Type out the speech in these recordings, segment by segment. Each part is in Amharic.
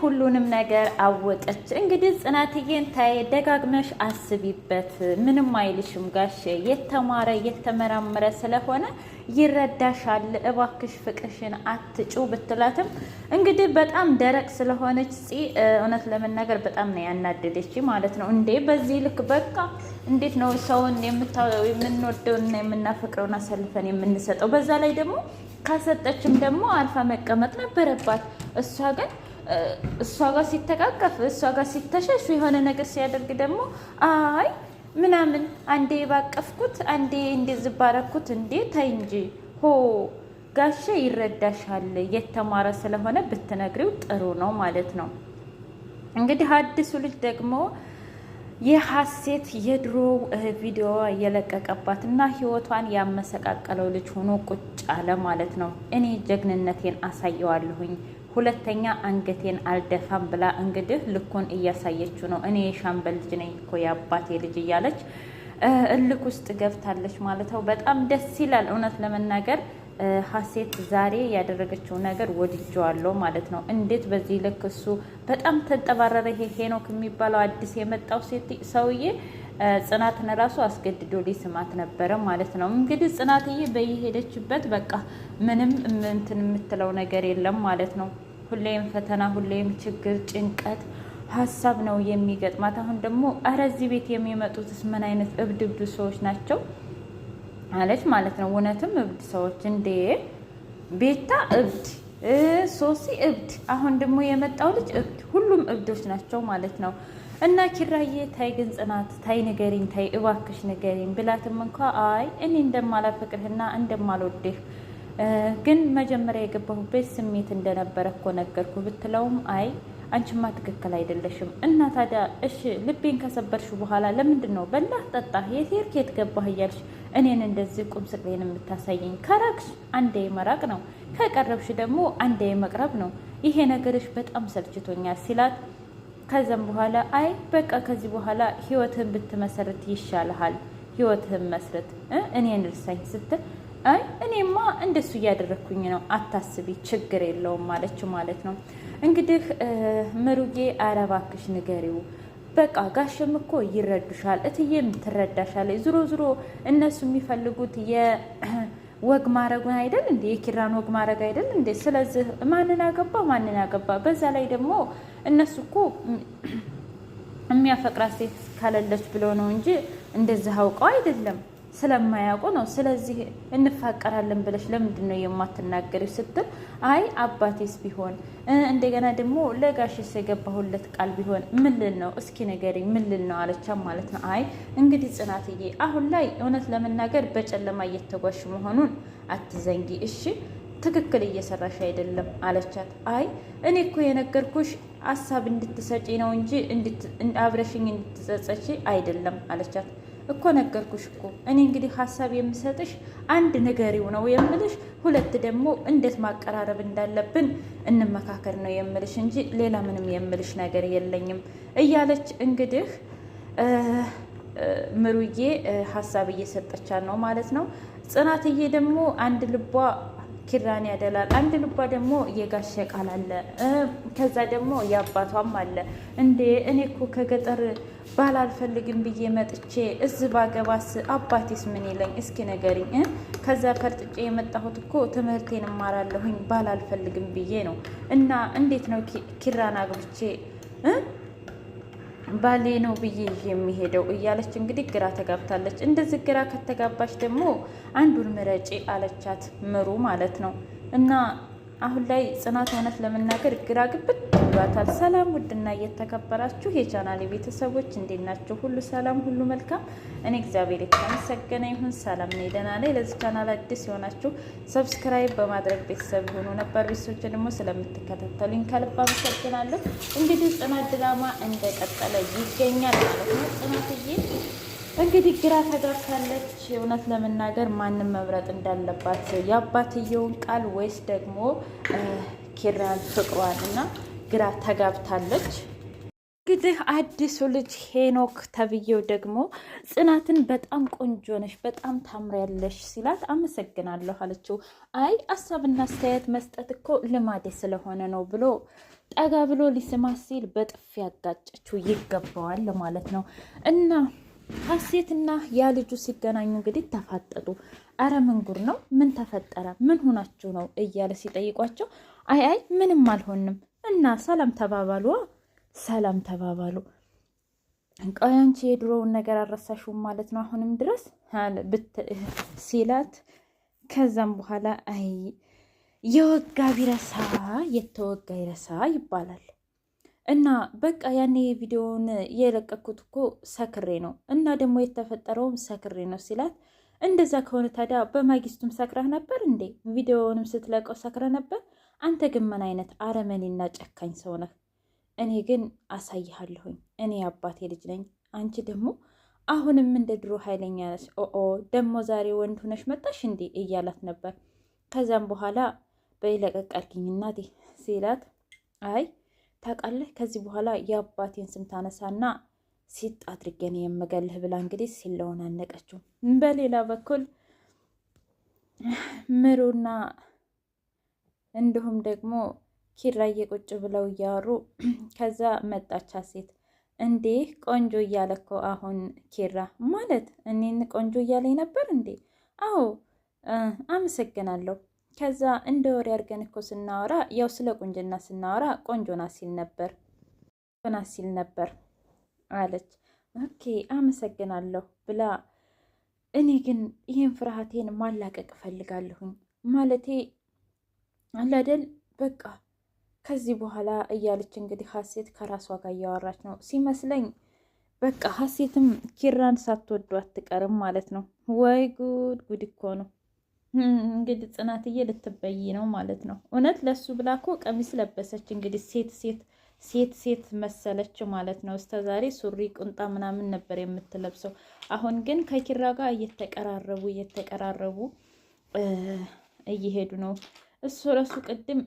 ሁሉንም ነገር አወቀች። እንግዲህ ጽናትዬን ታይ ደጋግመሽ አስቢበት፣ ምንም አይልሽም ጋሼ የተማረ የተመራመረ ስለሆነ ይረዳሻል፣ እባክሽ ፍቅርሽን አትጩ ብትላትም እንግዲህ በጣም ደረቅ ስለሆነች እውነት ለመናገር በጣም ነው ያናደደች ማለት ነው። እንዴ በዚህ ልክ በቃ እንዴት ነው ሰውን የምንወደውና የምናፈቅረውን አሳልፈን የምንሰጠው? በዛ ላይ ደግሞ ካሰጠችም ደግሞ አልፋ መቀመጥ ነበረባት። እሷ ጋር ሲተቃቀፍ እሷ ጋር ሲተሸሹ የሆነ ነገር ሲያደርግ ደግሞ አይ ምናምን አንዴ ባቀፍኩት አንዴ እንደዚህ ባረኩት። እንዴ ታይ እንጂ ሆ ጋሼ ይረዳሻል፣ የተማረ ስለሆነ ብትነግሪው ጥሩ ነው ማለት ነው። እንግዲህ አዲሱ ልጅ ደግሞ የሀሴት የድሮ ቪዲዮ የለቀቀባት እና ህይወቷን ያመሰቃቀለው ልጅ ሆኖ ቁጭ አለ ማለት ነው። እኔ ጀግንነቴን አሳየዋለሁኝ፣ ሁለተኛ አንገቴን አልደፋም ብላ እንግዲህ ልኩን እያሳየችው ነው። እኔ የሻምበል ልጅ ነኝ እኮ የአባቴ ልጅ እያለች እልክ ውስጥ ገብታለች ማለት ነው። በጣም ደስ ይላል እውነት ለመናገር ሀሴት ዛሬ ያደረገችው ነገር ወድጀዋለሁ ማለት ነው። እንዴት በዚህ ልክ እሱ በጣም ተንጠባረረ። ይሄ ሄኖክ የሚባለው አዲስ የመጣው ሰውዬ ጽናትን ራሱ አስገድዶ ሊስማት ነበረ ማለት ነው። እንግዲህ ጽናትዬ በየሄደችበት በቃ ምንም እንትን የምትለው ነገር የለም ማለት ነው። ሁሌም ፈተና፣ ሁሌም ችግር፣ ጭንቀት፣ ሀሳብ ነው የሚገጥማት። አሁን ደግሞ ኧረ እዚህ ቤት የሚመጡትስ ምን አይነት እብድ እብድ ሰዎች ናቸው አለች ማለት ነው። እውነትም እብድ ሰዎች እንዴ! ቤታ እብድ፣ ሶሲ እብድ፣ አሁን ደግሞ የመጣው ልጅ እብድ፣ ሁሉም እብዶች ናቸው ማለት ነው። እና ኪራዬ ታይ ግን ጽናት ታይ ንገሪኝ፣ ታይ እባክሽ ንገሪኝ ብላትም እንኳ አይ እኔ እንደማላፈቅርህና እንደማልወድህ ግን መጀመሪያ የገባሁበት ስሜት እንደነበረ እኮ ነገርኩ ብትለውም አይ አንቺማ ትክክል አይደለሽም። እና ታዲያ እሺ ልቤን ከሰበርሽ በኋላ ለምንድን ነው በላህ ጠጣህ የት ገባህ እያልሽ እኔን እንደዚህ ቁም ስቅሌን የምታሳየኝ? ከራቅሽ አንዴ መራቅ ነው፣ ከቀረብሽ ደግሞ አንዴ መቅረብ ነው። ይሄ ነገርሽ በጣም ሰልችቶኛል ሲላት ከዛም በኋላ አይ በቃ ከዚህ በኋላ ህይወትህን ብትመሰርት ይሻልሃል፣ ህይወትህን መስረት እኔን እርሳኝ ስትል አይ እኔማ እንደሱ እያደረግኩኝ ነው፣ አታስቢ፣ ችግር የለውም ማለችው ማለት ነው። እንግዲህ ምሩዬ ኧረ እባክሽ ንገሪው፣ በቃ ጋሽም እኮ ይረዱሻል፣ እትዬም ትረዳሻለች። ዙሮ ዙሮ እነሱ የሚፈልጉት የወግ ማረጉን አይደል እንዴ? የኪራን ወግ ማረግ አይደል እንዴ? ስለዚህ ማንን አገባ? በዛ ላይ ደግሞ እነሱ እኮ የሚያፈቅራት ሴት ካለለች ብሎ ነው እንጂ እንደዚህ አውቀው አይደለም፣ ስለማያውቁ ነው። ስለዚህ እንፋቀራለን ብለሽ ለምንድን ነው የማትናገሪው ስትል አይ አባቴስ ቢሆን እንደገና ደግሞ ለጋሽስ የገባሁለት ቃል ቢሆን ምን ልል ነው እስኪ ንገሪኝ፣ ምን ልል ነው አለቻ ማለት ነው። አይ እንግዲህ ጽናትዬ አሁን ላይ እውነት ለመናገር በጨለማ እየተጓሽ መሆኑን አትዘንጊ እሺ፣ ትክክል እየሰራሽ አይደለም አለቻት። አይ እኔ እኮ የነገርኩሽ ሀሳብ እንድትሰጪ ነው እንጂ አብረሽኝ እንድትጸጸቺ አይደለም አለቻት። እኮ ነገርኩሽ እኮ እኔ እንግዲህ ሀሳብ የምሰጥሽ አንድ ንገሪው ነው የምልሽ፣ ሁለት ደግሞ እንዴት ማቀራረብ እንዳለብን እንመካከር ነው የምልሽ እንጂ ሌላ ምንም የምልሽ ነገር የለኝም እያለች እንግዲህ ምሩዬ ሀሳብ እየሰጠቻት ነው ማለት ነው። ጽናትዬ ደግሞ አንድ ልቧ ኪራን ያደላል፣ አንድ ልቧ ደግሞ የጋሸ ቃል አለ፣ ከዛ ደግሞ የአባቷም አለ። እንዴ እኔ እኮ ከገጠር ባል አልፈልግም ብዬ መጥቼ እዚህ ባገባስ አባቴስ ምን ይለኝ እስኪ ንገሪኝ። ከዛ ፈርጥጬ የመጣሁት እኮ ትምህርቴን እማራለሁኝ ባል አልፈልግም ብዬ ነው። እና እንዴት ነው ኪራን አግብቼ ባሌ ነው ብዬ የሚሄደው እያለች እንግዲህ ግራ ተጋብታለች። እንደዚህ ግራ ከተጋባች ደግሞ አንዱን ምረጪ አለቻት ምሩ ማለት ነው። እና አሁን ላይ ጽናት እውነት ለመናገር ግራ ግብት ብሏታል። ሰላም ውድና እየተከበራችሁ የቻናሌ ቤተሰቦች እንዴት ናቸው? ሁሉ ሰላም፣ ሁሉ መልካም። እኔ እግዚአብሔር የተመሰገነ ይሁን ሰላም ነኝ፣ ደህና ነኝ። ለዚህ ቻናል አዲስ የሆናችሁ ሰብስክራይብ በማድረግ ቤተሰብ የሆኑ ነበር ቤተሰቦች ደግሞ ስለምትከታተሉኝ ከልብ አመሰግናለሁ። እንግዲህ ጽናት ድራማ እንደቀጠለ ይገኛል ማለት ነው። ጽናትዬ እንግዲህ ግራ ተጋብታለች። እውነት ለመናገር ማንም መምረጥ እንዳለባት የአባትየውን ቃል ወይስ ደግሞ ኪራን ፍቅሯን እና ግራ ተጋብታለች። እንግዲህ አዲሱ ልጅ ሄኖክ ተብዬው ደግሞ ጽናትን በጣም ቆንጆ ነሽ፣ በጣም ታምሪያለሽ ሲላት አመሰግናለሁ አለችው። አይ ሀሳብና አስተያየት መስጠት እኮ ልማዴ ስለሆነ ነው ብሎ ጠጋ ብሎ ሊስማት ሲል በጥፊ ያጋጨችው ይገባዋል ማለት ነው። እና ሀሴትና ያ ልጁ ሲገናኙ እንግዲህ ተፋጠጡ። አረ ምን ጉር ነው? ምን ተፈጠረ? ምን ሆናችሁ ነው እያለ ሲጠይቋቸው አይ ምንም አልሆንም እና ሰላም ተባባሉ። ሰላም ተባባሉ። ቆይ አንቺ የድሮውን ነገር አልረሳሽውም ማለት ነው አሁንም ድረስ ሲላት፣ ከዛም በኋላ አይ የወጋ ቢረሳ የተወጋ ይረሳ ይባላል። እና በቃ ያኔ ቪዲዮውን የለቀኩት እኮ ሰክሬ ነው እና ደግሞ የተፈጠረውም ሰክሬ ነው ሲላት፣ እንደዛ ከሆነ ታዲያ በማግስቱም ሰክረህ ነበር እንዴ? ቪዲዮውንም ስትለቀው ሰክረ ነበር? አንተ ግን ምን አይነት አረመኔና ጨካኝ ሰው ነህ? እኔ ግን አሳይሃለሁኝ። እኔ አባቴ ልጅ ነኝ። አንቺ ደግሞ አሁንም እንደ ድሮ ኃይለኛ ነሽ። ደግሞ ዛሬ ወንድ ሆነሽ መጣሽ እንዴ እያላት ነበር። ከዛም በኋላ በይለቀቅ አድርጊኝ እናቴ ሲላት፣ አይ ታውቃለህ ከዚህ በኋላ የአባቴን ስም ታነሳና ሲጥ አድርጌ ነው የምገልህ ብላ እንግዲህ ሲለውን አነቀችው። በሌላ በኩል ምሩና እንዲሁም ደግሞ ኪራዬ ቁጭ ብለው እያወሩ ከዛ መጣች ሴት። እንዴ ቆንጆ እያለ እኮ አሁን ኪራ ማለት እኔን ቆንጆ እያለኝ ነበር እንዴ? አዎ አመሰግናለሁ። ከዛ እንደ ወሬ አድርገን እኮ ስናወራ ያው ስለ ቁንጅና ስናወራ ቆንጆ ናት ሲል ነበር አለች። ኦኬ አመሰግናለሁ ብላ እኔ ግን ይህን ፍርሃቴን ማላቀቅ እፈልጋለሁኝ ማለቴ አላደል በቃ ከዚህ በኋላ እያለች እንግዲህ ሀሴት ከራሷ ጋር እያወራች ነው ሲመስለኝ። በቃ ሀሴትም ኪራን ሳትወዱ አትቀርም ማለት ነው። ወይ ጉድ ጉድ እኮ ነው እንግዲህ ጽናትዬ ልትበይ ነው ማለት ነው። እውነት ለሱ ብላ እኮ ቀሚስ ለበሰች እንግዲህ ሴት መሰለች ማለት ነው። እስከዛሬ ሱሪ ቁንጣ ምናምን ነበር የምትለብሰው። አሁን ግን ከኪራ ጋር እየተቀራረቡ እየሄዱ ነው። እሱ ረሱ ቅድም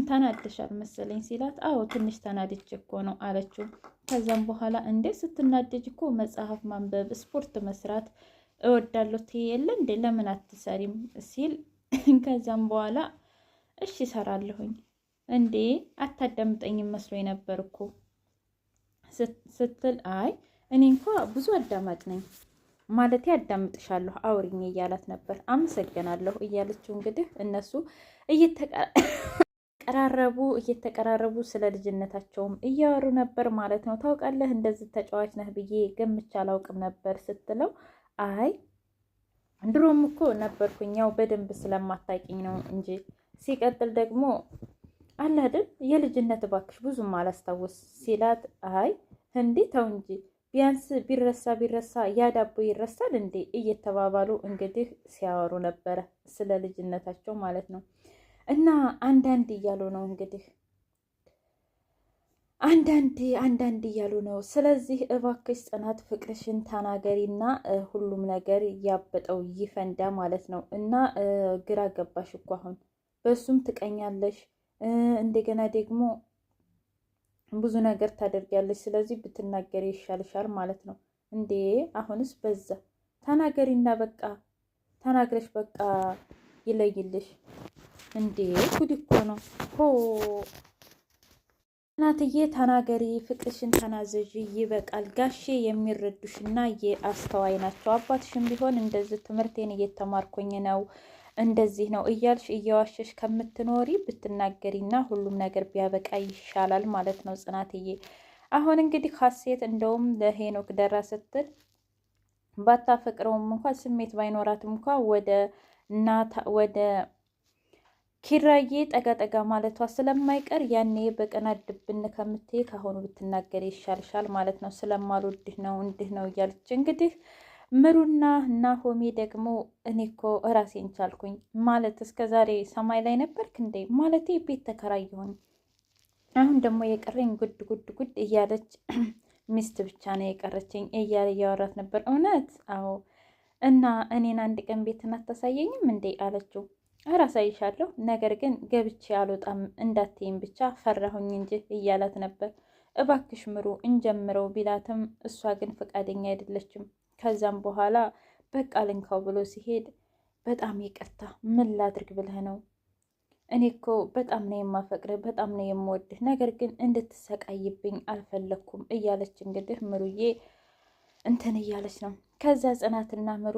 ተናደሻል መሰለኝ ሲላት፣ አዎ ትንሽ ተናድጅ እኮ ነው አለችው። ከዛም በኋላ እንዴ ስትናደጅ እኮ መጽሐፍ ማንበብ፣ ስፖርት መስራት እወዳለሁ ትየለ እንዴ ለምን አትሰሪም ሲል፣ ከዛም በኋላ እሺ እሰራለሁኝ እንዴ አታዳምጠኝም መስሎኝ ነበር እኮ ስትል፣ አይ እኔ እንኳ ብዙ አዳማጭ ነኝ ማለቴ አዳምጥሻለሁ አውሪኝ እያላት ነበር። አመሰግናለሁ እያለችው እንግዲህ እነሱ እየተቀራረቡ ስለ ልጅነታቸውም እያወሩ ነበር ማለት ነው። ታውቃለህ እንደዚህ ተጫዋች ነህ ብዬ ገምቼ አላውቅም ነበር ስትለው፣ አይ ድሮም እኮ ነበርኩኝ ያው በደንብ ስለማታውቂኝ ነው እንጂ። ሲቀጥል ደግሞ አለ አይደል የልጅነት እባክሽ ብዙም አላስታውስ ሲላት፣ አይ እንዴ ተው እንጂ ቢያንስ ቢረሳ ያ ዳቦ ይረሳል እንዴ እየተባባሉ እንግዲህ ሲያወሩ ነበረ ስለ ልጅነታቸው ማለት ነው። እና አንዳንድ እያሉ ነው እንግዲህ አንዳንድ እያሉ ነው። ስለዚህ እባክሽ ጽናት ፍቅርሽን ተናገሪና ሁሉም ነገር ያበጠው ይፈንዳ ማለት ነው። እና ግራ ገባሽ እኮ አሁን በሱም ትቀኛለሽ፣ እንደገና ደግሞ ብዙ ነገር ታደርጊያለሽ። ስለዚህ ብትናገሪ ይሻልሻል ማለት ነው። እንዴ አሁንስ በዛ። ተናገሪና በቃ ተናግረሽ በቃ ይለይልሽ። እንዴ ጉድ እኮ ነው ሆ እናትዬ ተናገሪ፣ ፍቅርሽን ተናዘዥ፣ ይበቃል። ጋሼ የሚረዱሽና የአስተዋይ ናቸው። አባትሽም ቢሆን እንደዚህ ትምህርቴን እየተማርኩኝ ነው እንደዚህ ነው እያልሽ እየዋሸሽ ከምትኖሪ ብትናገሪና ሁሉም ነገር ቢያበቃ ይሻላል ማለት ነው ጽናትዬ። አሁን እንግዲህ ሀሴት እንደውም ለሄኖክ ደራ ስትል ባታፈቅረውም እንኳ ስሜት ባይኖራትም እንኳ ወደ ኪራዬ ጠጋ ማለቷ ስለማይቀር ያኔ በቀናት ድብን ከምትይ ካሁኑ ብትናገሪ ይሻልሻል ማለት ነው። ስለማልወድህ ነው እንዲህ ነው እያለች እንግዲህ ምሩና ናሆሜ ደግሞ እኔ እኮ እራሴን ቻልኩኝ ማለት እስከ ዛሬ ሰማይ ላይ ነበርክ እንዴ? ማለቴ ቤት ተከራየሁኝ አሁን ደግሞ የቀረኝ ጉድ እያለች ሚስት ብቻ ነው የቀረችኝ እያለ እያወራት ነበር። እውነት? አዎ። እና እኔን አንድ ቀን ቤትን አታሳየኝም እንዴ አለችው። ኧረ አሳይሻለሁ፣ ነገር ግን ገብቼ አልወጣም እንዳትይም ብቻ ፈራሁኝ እንጂ እያላት ነበር። እባክሽ ምሩ እንጀምረው ቢላትም እሷ ግን ፈቃደኛ አይደለችም። ከዛም በኋላ በቃ ልንካው ብሎ ሲሄድ በጣም ይቅርታ ምን ላድርግ ብለህ ነው? እኔ እኮ በጣም ነው የማፈቅርህ፣ በጣም ነው የምወድህ፣ ነገር ግን እንድትሰቃይብኝ አልፈለግኩም እያለች እንግዲህ ምሩዬ እንትን እያለች ነው። ከዛ ጽናትና ምሩ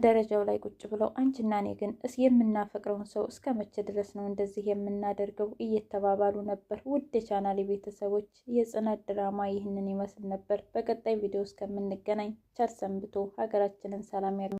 ደረጃው ላይ ቁጭ ብለው አንቺና እኔ ግን የምናፈቅረውን ሰው እስከ መቼ ድረስ ነው እንደዚህ የምናደርገው እየተባባሉ ነበር። ውድ ቻናሌ ቤተሰቦች የጽናት ድራማ ይህንን ይመስል ነበር። በቀጣይ ቪዲዮ እስከምንገናኝ ቸር ሰንብቶ ሀገራችንን ሰላም ያሉ